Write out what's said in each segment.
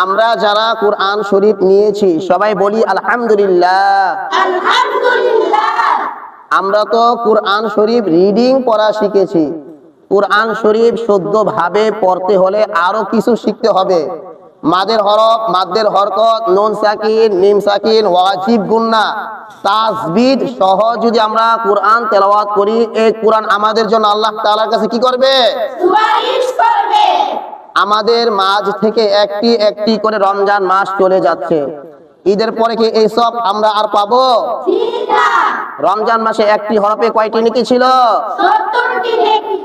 আমরা যারা কোরআন শরীফ নিয়েছি সবাই বলি আলহামদুলিল্লাহ। আলহামদুলিল্লাহ। আমরা তো কোরআন শরীফ রিডিং পড়া শিখেছি। কোরআন শরীফ শুদ্ধভাবে পড়তে হলে আরো কিছু শিখতে হবে। মাদের হরফ, মাদ্দের হরকত, নুন সাকিন, মিম সাকিন, ওয়াজিব গুন্না, তাসবিদ সহ যদি আমরা কোরআন তেলাওয়াত করি, এই কোরআন আমাদের জন্য আল্লাহ তাআলার কাছে কি করবে? সুপারিশ করবে। আমাদের মাঝ থেকে একটি একটি করে রমজান মাস চলে যাচ্ছে। ঈদের পরে কি এই সব আমরা আর পাবো? ঠিক না। রমজান মাসে একটি হরফে কয়টি নেকি ছিল? 70টি নেকি।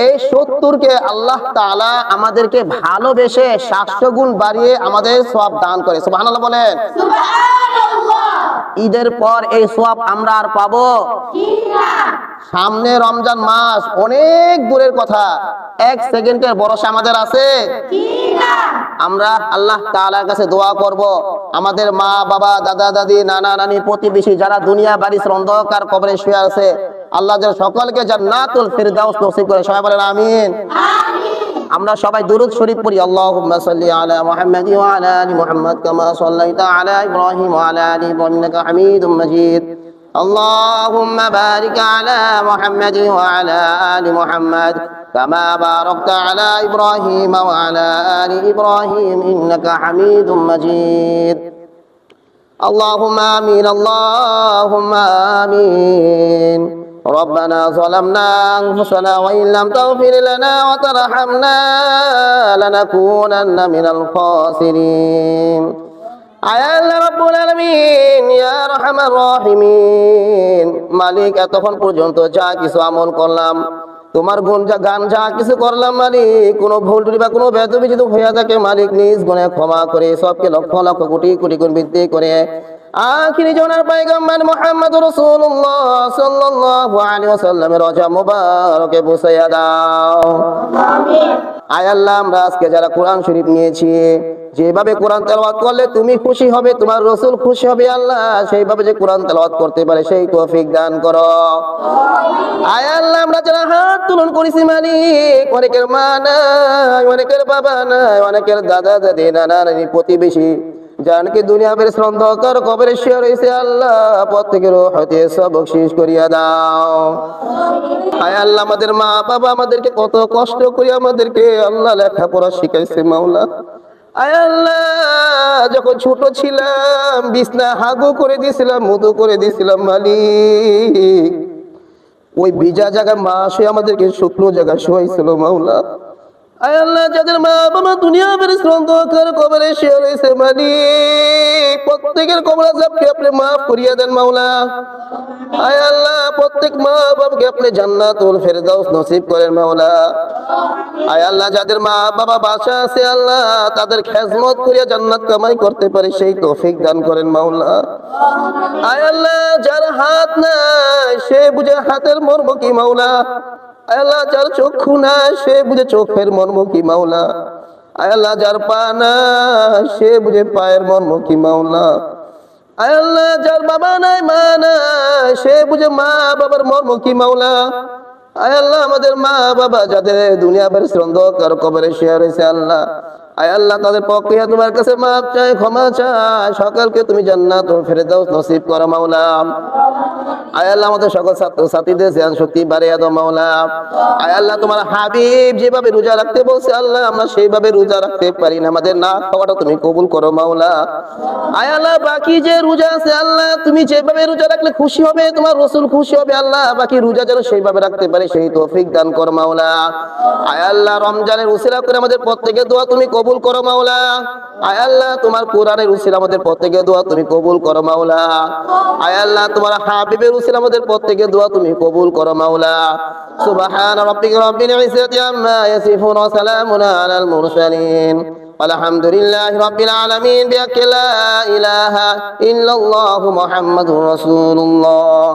এই 70কে আল্লাহ তাআলা আমাদেরকে ভালোবেসে 700 গুণ বাড়িয়ে আমাদের সওয়াব দান করে। সুবহানাল্লাহ বলেন। সুবহানাল্লাহ। ঈদের পর এই সওয়াব আমরা আর পাবো? ঠিক না। সামনে রমজান মাস অনেক দূরের কথা, 1 সেকেন্ডের ভরসা আমাদের আছে? ঠিক না। আমরা আল্লাহ তাআলার কাছে দোয়া করব, আমাদের মা বাবা, দাদা দাদি, নানা নানি, প্রতিবেশী যারা দুনিয়া বাড়ির অন্ধকার কবরে শুয়ে আছে, আল্লাহ যেন সকলকে জান্নাতুল ফিরদাউস নসিব করে। সবাই বলেন আমিন। আমিন। আমরা সবাই দুরূদ শরীফ পড়ি। আল্লাহুম্মা সাল্লি আলা মুহাম্মাদ ওয়া আলা আলি মুহাম্মাদ কামা সাল্লাইতা আলা ইব্রাহিম ওয়া আলা আলি ইব্রাহিম ইন্নাকা হামিদুম মাজিদ। আল্লাহুম্মা বারিক আলা মুহাম্মাদ ওয়া আলা আলি মুহাম্মাদ কামা বারাকতা আলা ইব্রাহিম ওয়া আলা আলি ইব্রাহিম ইন্নাকা হামিদুম মাজিদ। আল্লাহুম্মা আমিন, আল্লাহুম্মা আমিন। ربنا ظلمنا أنفسنا وإن لم تغفر لنا وترحمنا لنكونن من الخاسرين। আয় আল্লাহ রাব্বুল আলামিন, ইয়া আরহামার রাহিমিন, মালিক এতক্ষণ পর্যন্ত যা কিছু আমল করলাম, তোমার গান যা কিছু করলাম মালিক, কোনো ভুল ত্রুটি বা কোনো বেয়াদবি যদি হয়ে থাকে মালিক নিজ গুণে ক্ষমা করে সবকে লক্ষ লক্ষ কোটি কোটি গুণ বৃদ্ধি করে আখিরি জামানার পয়গম্বর মুহাম্মদুর রাসূলুল্লাহ সাল্লাল্লাহু আলাইহি ওয়াসাল্লামের রওজা মুবারকে পৌঁছায়া দাও। আমিন। আয় আল্লাহ, আমরা আজকে যারা কোরআন শরীফ নিয়েছি, যেভাবে কোরআন তেলাওয়াত করলে তুমি খুশি হবে, তোমার রাসূল খুশি হবে, আল্লাহ সেইভাবে যে কোরআন তেলাওয়াত করতে পারে সেই তৌফিক দান করো। আয় আল্লাহ, আমরা যারা হাত তুলন করেছি মালিক, অনেকের মা নাই, অনেকের বাবা নাই, অনেকের দাদা দাদি, নানা নানি, প্রতিবেশী যারা নাকি দুনিয়া বের অন্ধকার কবরে শুয়ে রয়েছে, আল্লাহ প্রত্যেকের হতে সব বখশিশ করিয়া দাও। আয় আল্লাহ, আমাদের মা বাবা আমাদেরকে কত কষ্ট করে আমাদেরকে আল্লাহ লেখাপড়া শিখাইছে মাওলা। আয় আল্লাহ, যখন ছোট ছিলাম বিছনা হাগু করে দিয়েছিলাম, মুদু করে দিয়েছিলাম মালিক, ওই ভিজা জায়গা মা শুয়ে আমাদেরকে শুকনো জায়গা শোয়াইছিল মাওলা। আয় আল্লাহ, যাদের মা বাবা দুনিয়া বের অন্ধকার কবরে শুয়ে রয়েছে মালিক, প্রত্যেকের কবর আযাবকে আপনি মাফ করিয়া দেন মাওলা। আয় আল্লাহ, প্রত্যেক মা বাবাকে আপনি জান্নাতুল ফেরদাউস নসিব করেন মাওলা। আয় আল্লাহ, যাদের মা বাবা বাসা আছে আল্লাহ তাদের খেজমত করিয়া জান্নাত কামাই করতে পারে সেই তৌফিক দান করেন মাওলা। আয় আল্লাহ, যার হাত নাই সে বুঝে হাতের মর্ম কি মাওলা। আয় আল্লাহ, যার চক্ষু নাই সে বুঝে চোখের মর্ম কি মাওলা। আয় আল্লাহ, যার পা নাই সে বুঝে পায়ের মর্ম কি মাওলা। আয় আল্লাহ, যার বাবা নাই মা নাই সে বুঝে মা বাবার মর্ম কি মাওলা। আয় আল্লাহ, আমাদের মা বাবা যাদের দুনিয়া বের অন্ধকার কবরে শুয়ে রয়েছে আল্লাহ, আয় আল্লাহ তাদের পক্ষে তোমার কাছে মাফ চাই, ক্ষমা চাই, সকলকে তুমি জান্নাতুল ফেরদাউস নসিব করো মাওলা। আয় আল্লাহ, আমাদের সকল ছাত্র ছাত্রীদের জ্ঞান শক্তি বাড়িয়ে দাও মাওলা। আয় আল্লাহ, তোমার হাবিব যেভাবে রোজা রাখতে বলছে আল্লাহ আমরা সেইভাবে রোজা রাখতে পারি না, আমাদের না খাওয়াটা তুমি কবুল করো মাওলা। আয় আল্লাহ, বাকি যে রোজা আছে আল্লাহ তুমি যেভাবে রোজা রাখলে খুশি হবে, তোমার রাসূল খুশি হবে আল্লাহ, বাকি রোজা যেন সেইভাবে রাখতে পারে সেই তৌফিক দান করো মাওলা। আয় আল্লাহ, রমজানের উসিলা করে আমাদের প্রত্যেকের দোয়া তুমি কবুল করো মাওলা। আয় আল্লাহ, তোমার কোরআনের উসিলা আমাদের প্রত্যেকের দোয়া তুমি কবুল করো মাওলা। আয় আল্লাহ, তোমার হাবিবের উসিলা আমাদের প্রত্যেকের দোয়া তুমি কবুল করো মাওলা। সুবহানা রাব্বিকা রাব্বিল ইজ্জাতি আম্মা ইয়াসিফুন ওয়া সালামুন আলাল মুরসালিন আলহামদুলিল্লাহি রাব্বিল আলামিন বিহাক্কি লা ইলাহা ইল্লাল্লাহু মুহাম্মাদুর রাসূলুল্লাহ।